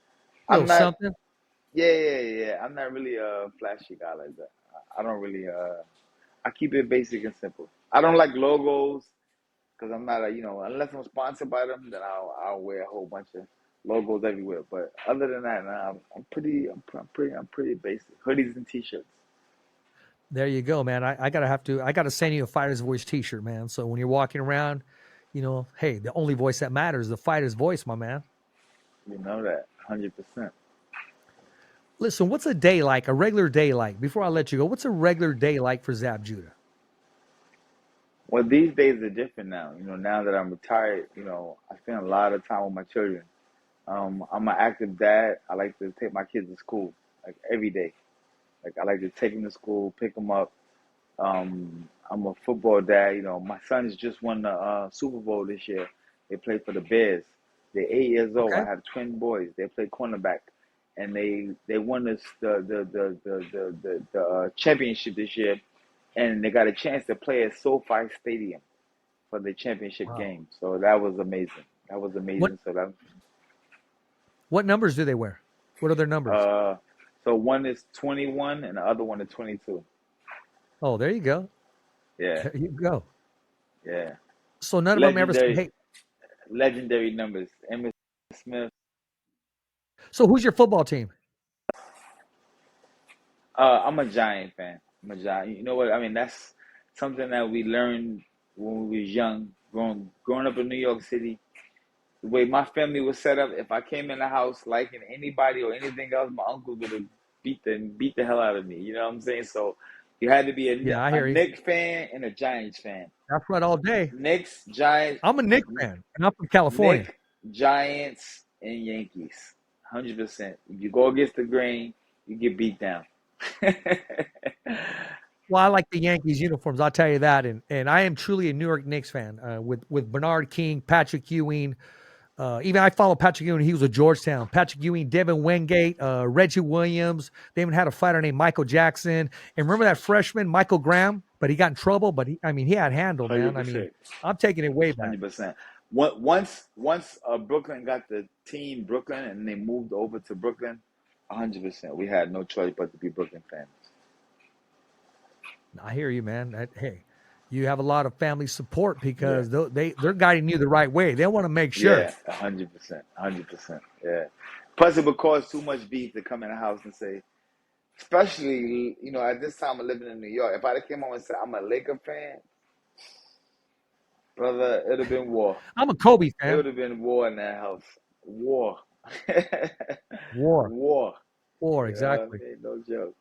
I'm Little not. something. Yeah. I'm not really a flashy guy like that. I don't really. I keep it basic and simple. I don't like logos because I'm not unless I'm sponsored by them, then I'll wear a whole bunch of logos everywhere. But other than that, nah, I'm pretty basic. Hoodies and t-shirts. There you go, man. I gotta send you a Fighter's Voice t-shirt, man. So when you're walking around, hey, the only voice that matters is the fighter's voice, my man. You know that 100%. Listen, what's a day like, a regular day like? Before I let you go, what's a regular day like for Zab Judah? Well, these days are different now. Now that I'm retired, I spend a lot of time with my children. I'm an active dad. I like to take my kids to school like every day. Like I like to take them to school, pick them up. I'm a football dad. My sons just won the Super Bowl this year. They played for the Bears. They're 8 years old. Okay. I have twin boys. They play cornerback, and they won the championship this year, and they got a chance to play at SoFi Stadium for the championship Wow. game. So that was amazing. That was What amazing. So what numbers do they wear? What are their numbers? uh, so one is 21 and the other one is 22. Oh, there you go. Yeah, There you go. yeah. So none of them ever say, Legendary, hey, legendary numbers. Emmitt Smith. so who's your football team? I'm a Giant fan. I'm a Giant. You know what? I mean, that's something that we learned when we was young, growing up in New York City. The way my family was set up, if I came in the house liking anybody or anything else, my uncle would have beat the hell out of me. You know what I'm saying? So you had to be Yeah, I a hear you. Knicks fan and a Giants fan. That's right all day. Knicks, Giants, I'm a Knicks fan, and I'm from California. Knicks, Giants, and Yankees. 100%. If you go against the grain, you get beat down. Well, I like the Yankees uniforms. I'll tell you that, and I am truly a New York Knicks fan. With Bernard King, Patrick Ewing. Even I follow Patrick Ewing. He was at Georgetown. Patrick Ewing, Devin Wingate, Reggie Williams. They even had a fighter named Michael Jackson. And remember that freshman Michael Graham? But he got in trouble. But he had handle, man. I mean, 100%. I'm taking it way back. 100%. Once Brooklyn got the team Brooklyn and they moved over to Brooklyn, 100%. We had no choice but to be Brooklyn fans. I hear you, man. Hey, you have a lot of family support Yeah. because they're guiding you the right way. They want to make sure. Yeah, 100%. 100%. Yeah. Plus, it would cause too much beef to come in the house and say, especially, at this time of living in New York, if I'd have came home and said, I'm a Laker fan, brother, it would have been war. I'm a Kobe It fan. would have been war in that house. War. War, War. You know what exactly. I mean? No joke.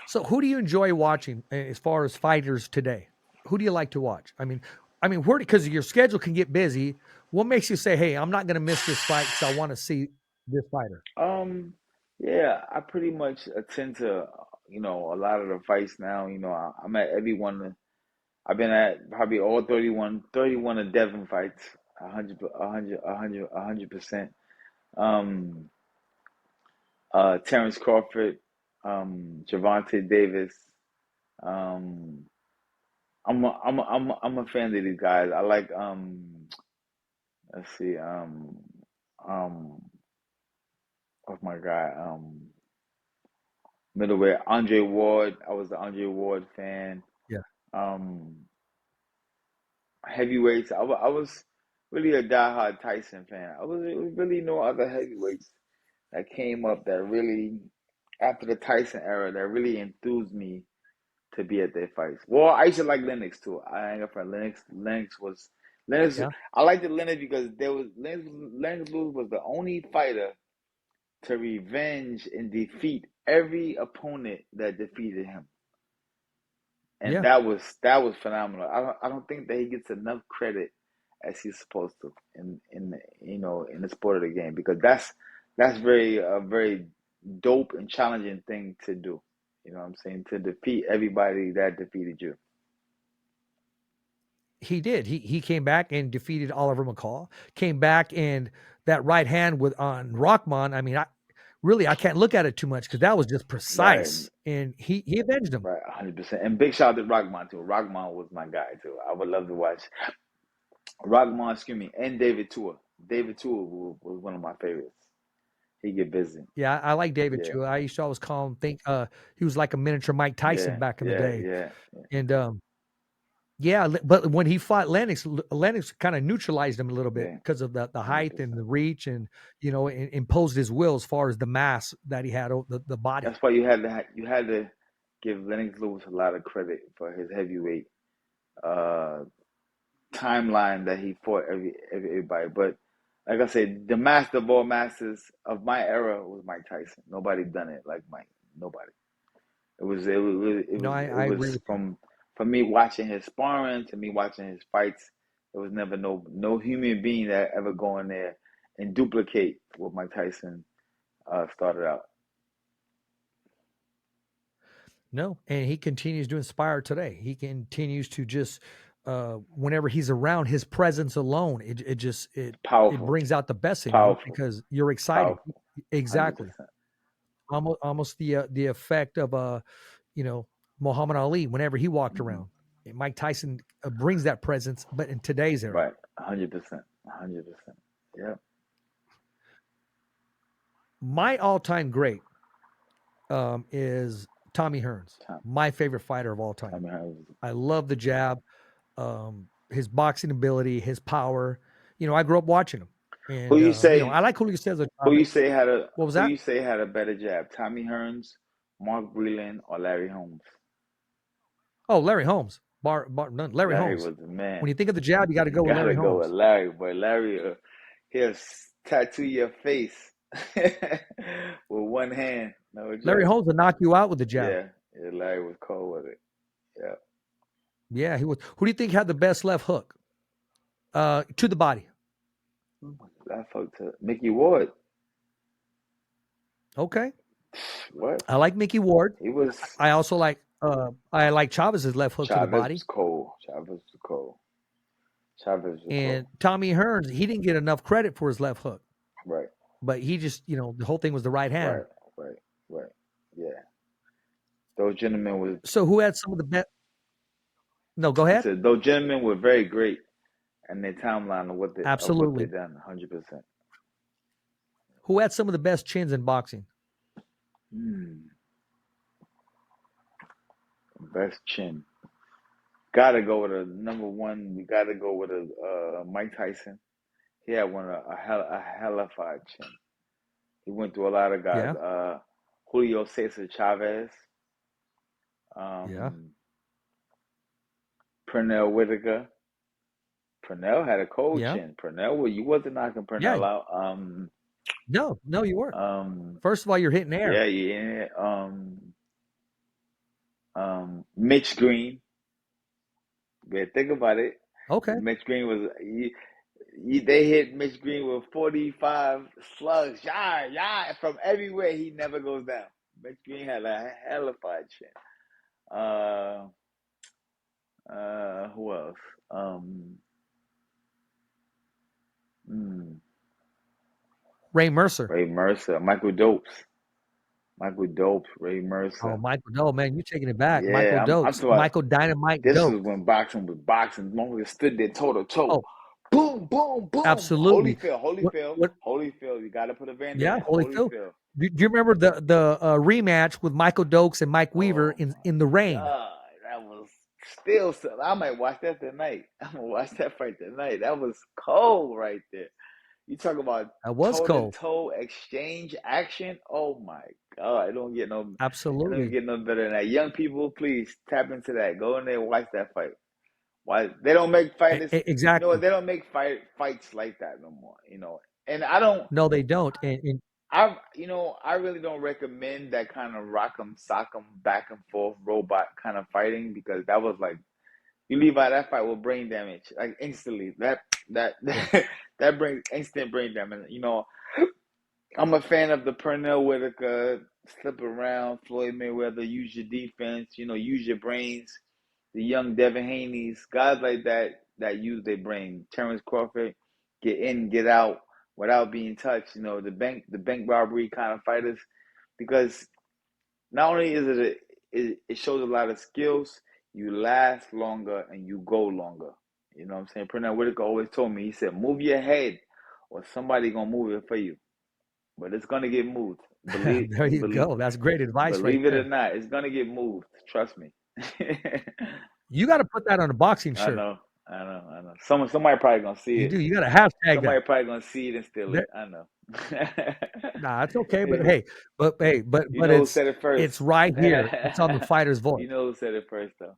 So, who do you enjoy watching as far as fighters today? Who do you like to watch? Where because your schedule can get busy. What makes you say, "Hey, I'm not going to miss this fight because I want to see this fighter"? Um, Yeah, I pretty much attend to, a lot of the fights now. I'm at every one. I've been at probably all 31 of Devin fights, 100%. Um, Terrence Crawford, Gervonta Davis. Um, I'm a fan of these guys. I like let's see um what's my guy middleweight Andre Ward. I was the Andre Ward fan. Yeah. Um, Heavyweights. I was really a diehard Tyson fan. I was really no other heavyweights that came up that really after the Tyson era that really enthused me to be at their fights. Well, I used to like Lennox too. I ain't got for Lennox. Lennox. Yeah. I liked the Lennox because there was Lennox Lewis was the only fighter to revenge and defeat every opponent that defeated him, and Yeah. that was phenomenal. I don't think that he gets enough credit as he's supposed to in the sport of the game because that's very very dope and challenging thing to do. You know what I'm saying? To defeat everybody that defeated you. He did. He came back and defeated Oliver McCall. Came back and that right hand with on Rockman. I mean, I can't look at it too much because that was just Right, precise, and he avenged him. right, 100%. And big shout out to Rockman too. Rockman was my guy too. I would love to watch Rockman, excuse me, and David Tua. David Tua was one of my favorites. He get busy. Yeah, I like David Yeah, too. I used to always call him he was like a miniature Mike Tyson yeah, back in the yeah, day. yeah, And yeah, but when he fought Lennox kind of neutralized him a little bit yeah, because of the height and 100%. the reach, and imposed his will as far as the mass that he had, the body. That's why you had to give Lennox Lewis a lot of credit for his heavyweight uh, timeline that he fought everybody. But like I said, the master of all masters of my era was Mike Tyson. Nobody done it like Mike. Nobody. No, It I agree was with you. from me watching his sparring to me watching his fights. There was never no human being that ever go in there and duplicate what Mike Tyson started out. No, and he continues to inspire today. He continues to just whenever he's around, his presence alone, it Powerful, brings out the best in you powerful, because you're excited. powerful. Hundred Exactly. percent. Almost the effect of Muhammad Ali whenever he walked Mm-hmm. around. And Mike Tyson brings that presence, but in today's era. Right. 100%. 100%. Yeah. My all-time great is Tommy Hearns, Tom, my favorite fighter of all time. Tommy Hearns. I love the jab, his boxing ability, his power. I grew up watching him, Who and you say? I like Julio Cesar Who you Chavez. say had a? What was Who that? you say had a better jab? Tommy Hearns, Mark Breland, or Larry Holmes? Oh, Larry Holmes. Larry Larry Holmes. was the man. When you think of the jab, you got to You go with gotta Larry go with Holmes. Larry, boy. Larry, he'll tattoo your face with one hand. No Larry joke. Holmes will knock you out with the jab. Yeah, yeah. Larry was cold with it. Yeah. Yeah, he was. Who do you think had the best left hook? To the body. I fucked to Mickey Ward. Okay. What? I like Mickey Ward. He was I also like Chavez's left hook to the Chavez body. was cold. Chavez was cold. Chavez was cold. And Tommy Hearns, he didn't get enough credit for his left hook. Right. But he just, the whole thing was the right hand. Right. Yeah. Those gentlemen was So who had some of the best? No, go ahead. said those gentlemen were very great in their timeline of what they Absolutely. done. 100%. Who had some of the best chins in boxing? Best chin. Gotta go with a number one. We gotta go with a Mike Tyson. He had a hellified chin. He went through a lot of guys. Yeah. Julio Cesar Chavez. Yeah. Pernell Whitaker. Pernell had a cold Yeah. chin. Pernell, you wasn't knocking Pernell Yeah. out. No, you weren't. First of all, you're hitting air. Yeah. Mitch Green. Yeah, think about it. Okay. Mitch Green was They hit Mitch Green with 45 slugs, from everywhere. He never goes down. Mitch Green had a hell of a chin. Who else? Ray Mercer. Ray Mercer, Michael Dopes, Ray Mercer. Oh, Michael Doe, man, you're taking it back. Yeah, Michael I'm Dokes, talking about. Michael Dynamite This Dope. was when boxing was boxing. Motherfucker stood there toe to toe. Oh, Boom, boom, boom. absolutely. Holyfield. You got to put a Vander Yeah, in Holyfield. Holyfield. Do you remember the rematch with Michael Dokes and Mike Weaver Oh in the rain? God, that was still. I might watch that tonight. I'm gonna watch that fight tonight. That was cold right there. You talk about That was toe to cold. toe exchange action. Oh my God, it don't get no Absolutely. better than that. Young people, please tap into that. Go in there and watch that fight. Why they don't make fighters? Exactly. They don't make fights like that no more. And I don't. No, they don't. And I really don't recommend that kind of rock'em sock'em back and forth robot kind of fighting, because that was like, you leave out that fight with brain damage like instantly. That that brings instant brain damage. I'm a fan of the Pernell Whitaker, slip around, Floyd Mayweather, use your defense, use your brains. The young Devin Haney's, guys like that use their brain. Terrence Crawford, get in, get out without being touched. The bank robbery kind of fighters, because not only is it shows a lot of skills, you last longer and you go longer. You know what I'm saying? Pernell Whitaker always told me, he said, move your head or somebody gonna move it for you. But it's gonna get moved. there you go. That's great advice right Believe it there. or not, it's gonna get moved. Trust me. You got to put that on a boxing I shirt. know. Somebody probably gonna see You it. do. You got to hashtag Somebody that. probably gonna see it and steal it. I know. Nah, it's okay. But hey, but you know who it's said it first. it's right here. It's on the Fighter's Voice. You know who said it first, though.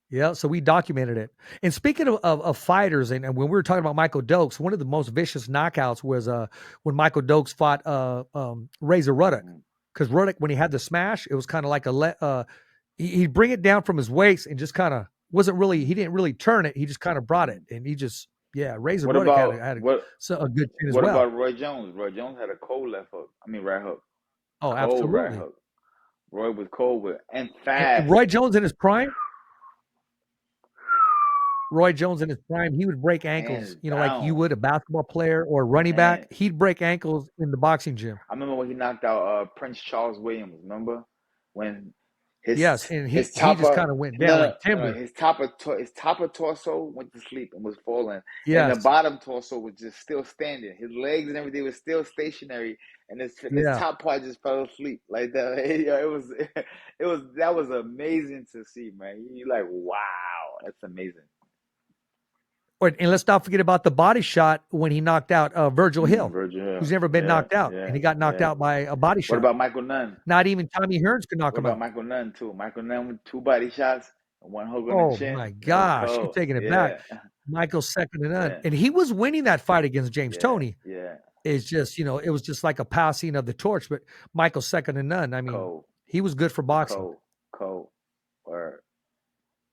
Yeah, so we documented it. And speaking of fighters, and when we were talking about Michael Dokes, one of the most vicious knockouts was when Michael Dokes fought Razor Ruddock. Because Ruddock, when he had the smash, it was kind of like he'd bring it down from his waist and just kind of he didn't really turn it. He just kind of brought it. And he just, Razor Ruddock had a good chin as well. What about Roy Jones? Roy Jones had a cold left hook. Right hook. Oh, cold absolutely. Right hook. Roy was cold and fast. And Roy Jones in his prime, he would break ankles, like you would a basketball player or a running back. He'd break ankles in the boxing gym. I remember when he knocked out Prince Charles Williams. Remember when he just kind of went down like timber. His top of torso went to sleep and was falling. Yes. And the bottom torso was just still standing. His legs and everything was still stationary, and his top part just fell asleep like that. That was amazing to see, man. You're like, wow, that's amazing. And let's not forget about the body shot when he knocked out Virgil Hill, who's never been knocked out, and he got knocked out by a body shot. What about Michael Nunn? Not even Tommy Hearns could knock him out. What about Michael Nunn, too? Michael Nunn with 2 body shots and 1 hook on the chin. Oh, my gosh. You're taking it back. Michael's second to none. And he was winning that fight against James Toney. Yeah. It's just, it was just like a passing of the torch, but Michael's second to none. I mean, he was good for boxing. Cold. Word.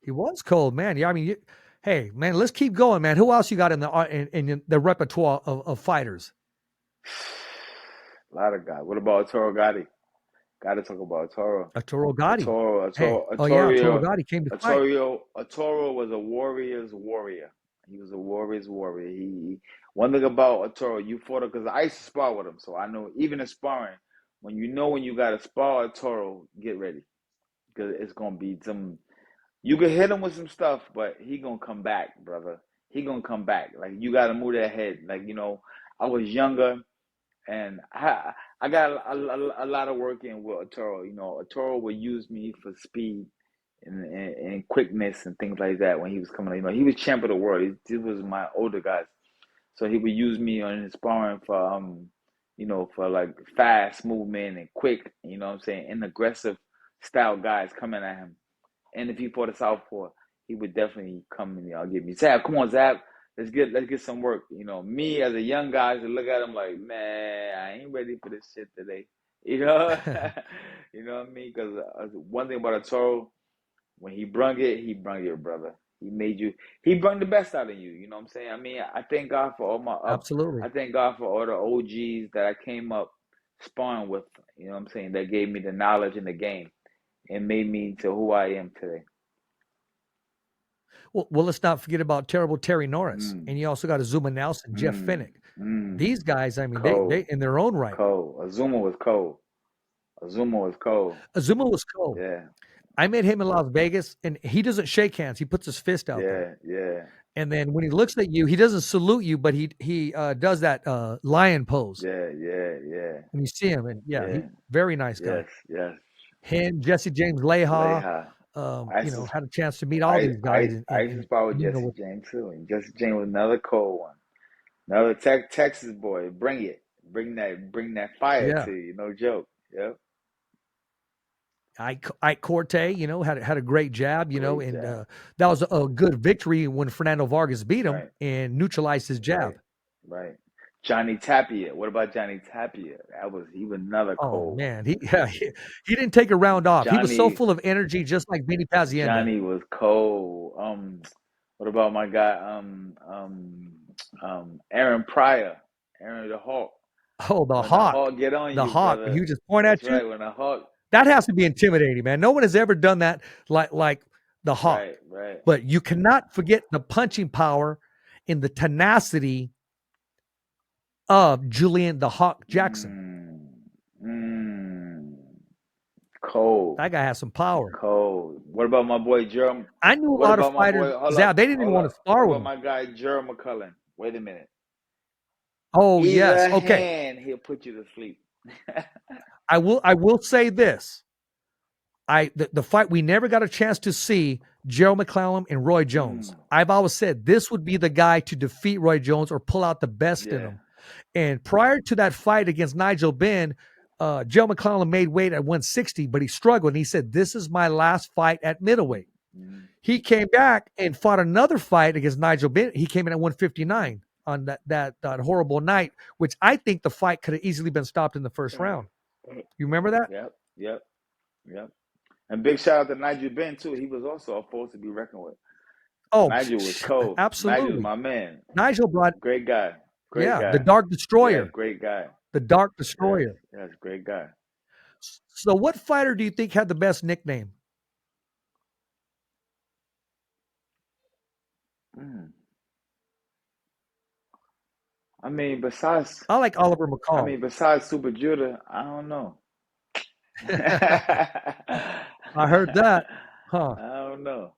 He was cold, man. Yeah, I mean, hey, man, let's keep going, man. Who else you got in the repertoire of fighters? A lot of guys. What about Arturo Gatti? Got to talk about Arturo. Arturo Gatti. Arturo Gatti came to fight. Arturo was a warrior's warrior. He was a warrior's warrior. One thing about Arturo, you fought him, because I used to spar with him, so I know even in sparring, when you got to spar Arturo, get ready, because it's gonna be some. You can hit him with some stuff, but he gonna come back, brother. He gonna come back. Like, you gotta move that head. Like, I was younger, and I got a lot of work in with Arturo. Arturo would use me for speed and quickness and things like that when he was coming. He was champ of the world. He was my older guys, so he would use me on his sparring for for like fast movement and quick. And aggressive style guys coming at him. And if he fought a southpaw, he would definitely come and give me, Zab, come on, Zab, let's get some work. Me as a young guy to look at him like, man, I ain't ready for this shit today. You know what I mean? Because one thing about Arturo, when he brung it, brother. He made you. He brought the best out of you. You know what I'm saying? I mean, I thank God for all my Absolutely. I thank God for all the OGs that I came up sparring with. You know what I'm saying? That gave me the knowledge in the game and made me to who I am today. Well, let's not forget about terrible Terry Norris, and you also got Azuma Nelson, Jeff Finnick. These guys, I mean, they in their own right. Cold. Azuma was cold. Azuma was cold. Yeah. I met him in Las Vegas, and he doesn't shake hands. He puts his fist out there. Yeah. And then when he looks at you, he doesn't salute you, but he does that lion pose. Yeah. When you see him, and he's very nice guy. Yes. Him, Jesse James Leha. Had a chance to meet all these guys. I used to spar with Jesse James too, and Jesse James was another cold one, another Texas boy. Bring it, bring that fire to you. No joke. Yep. Ike Corte, had a great jab, that was a good victory when Fernando Vargas beat him and neutralized his jab. Right. Johnny Tapia. What about Johnny Tapia? He was another cold. Oh man, he didn't take a round off. He was so full of energy, just like Benny Pazienda. Johnny was cold. What about my guy? Aaron Pryor, Aaron the Hawk. Oh, the Hawk. The Hawk get on the you, Hawk. brother. You just point at you. Right, when the Hawk. That has to be intimidating, man. No one has ever done that like the Hawk. Right. But you cannot forget the punching power and the tenacity of Julian the Hawk Jackson. Cold. That guy has some power. Cold. What about my boy Jerem? I knew a lot of fighters. Zab, they didn't even want to spar with him. What about my guy Jerem McCullen? Wait a minute. Oh, yes. Okay. Hand, he'll put you to sleep. I will say this. The fight, we never got a chance to see Jerem McCullen and Roy Jones. I've always said this would be the guy to defeat Roy Jones or pull out the best in him. And prior to that fight against Nigel Benn, Jerem McCullen made weight at 160, but he struggled. And he said, this is my last fight at middleweight. He came back and fought another fight against Nigel Benn. He came in at 159 on that horrible night, which I think the fight could have easily been stopped in the first round. You remember that? Yep. And big shout out to Nigel Benn too. He was also a force to be reckoned with. Oh, Nigel was cold. Absolutely. Nigel was my man. Nigel brought great guy. Great guy. The Dark Destroyer. Yeah, great guy. The Dark Destroyer. Yes, great guy. So what fighter do you think had the best nickname? I mean, besides... I like Oliver McCall. I mean, besides Super Judah, I don't know. I heard that. Huh. I don't know.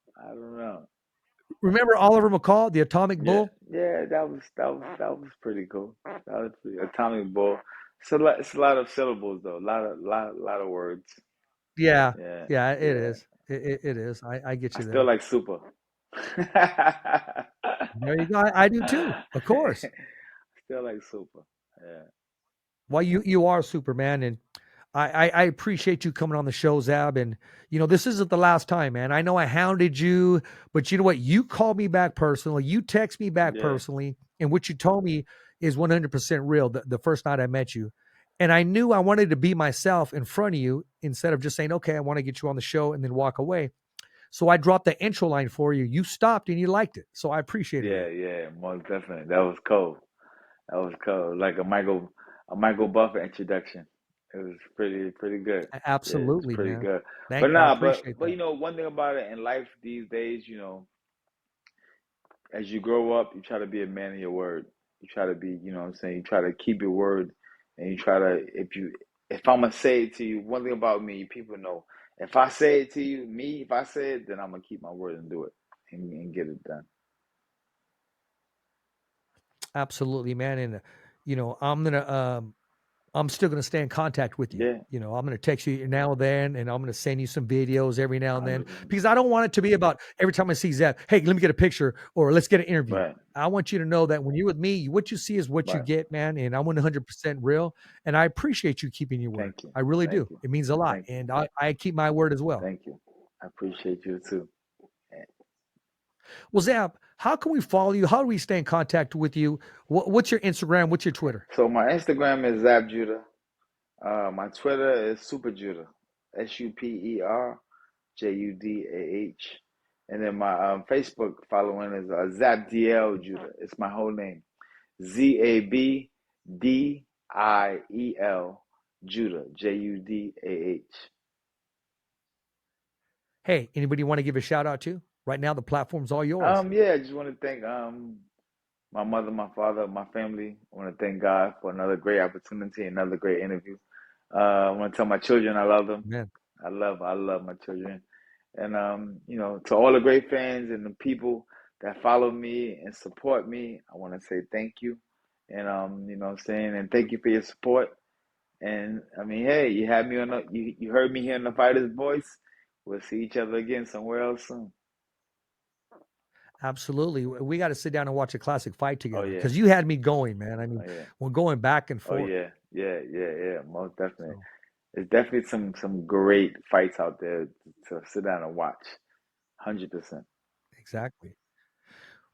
Remember Oliver McCall, the Atomic Bull? Yeah, that was pretty cool. That was pretty Atomic Bull. It's a lot of syllables though. A lot of words. Yeah, it is. It is. I get you there. Still like Super. There you go. I do too. Of course. Still like Super. Yeah. Well, you are Superman, and I appreciate you coming on the show, Zab. And this isn't the last time, man. I know I hounded you, but you know what? You called me back personally. You text me back personally, and what you told me is 100% real. The first night I met you, and I knew I wanted to be myself in front of you instead of just saying, "Okay, I want to get you on the show," and then walk away. So I dropped the intro line for you. You stopped and you liked it, so I appreciate it. Yeah, most definitely. That was cool. Like a Michael Buffer introduction. It was pretty good. Absolutely, pretty man. good. Thank you. But one thing about it in life these days, as you grow up, you try to be a man of your word. You try to be, you try to keep your word, and you try to if I'm gonna say it to you, one thing about me, people know. If I say it to you, if I say it, then I'm gonna keep my word and do it and get it done. Absolutely, man. And I'm still going to stay in contact with you. I'm going to text you now and then, and I'm going to send you some videos every now and then, because I don't want it to be about every time I see Zab, hey, let me get a picture or let's get an interview. Right. I want you to know that when you're with me, what you see is what you get, man. And I'm 100% real. And I appreciate you keeping your word. Thank you. I really do. It means a lot. And I keep my word as well. Thank you. I appreciate you too. Well, Zab, how can we follow you? How do we stay in contact with you? What's your Instagram? What's your Twitter? So my Instagram is Zab Judah. My Twitter is Super Judah. SuperJudah. And then my Facebook following is Zab Judah. It's my whole name. ZABDIEL Judah. JUDAH. Hey, anybody want to give a shout out to? Right now, the platform's all yours. Yeah, I just want to thank my mother, my father, my family. I want to thank God for another great opportunity, another great interview. I want to tell my children I love them. Man. I love my children. And, you know, to all the great fans and the people that follow me and support me, I want to say thank you. And, you know what I'm saying? And thank you for your support. And, I mean, hey, you had me on you heard me here in the Fighter's Voice. We'll see each other again somewhere else soon. Absolutely. We got to sit down and watch a classic fight together. yeah. Because you had me going, man. I mean, yeah. we're going back and forth. Yeah. Most definitely. There's definitely some great fights out there to sit down and watch. 100%. Exactly.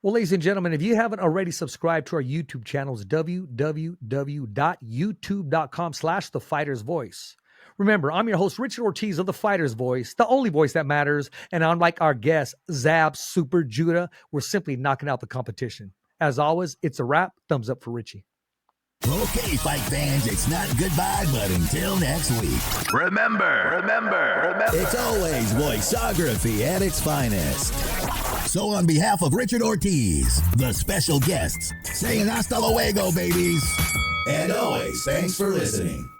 Well, ladies and gentlemen, if you haven't already subscribed to our YouTube channels, www.youtube.com/thefightersvoice. Remember, I'm your host, Richard Ortiz of The Fighter's Voice, the only voice that matters. And unlike our guest, Zab Super Judah, we're simply knocking out the competition. As always, it's a wrap. Thumbs up for Richie. Okay, fight fans, it's not goodbye, but until next week. Remember, it's always voiceography at its finest. So on behalf of Richard Ortiz, the special guests, saying hasta luego, babies. And always, thanks for listening.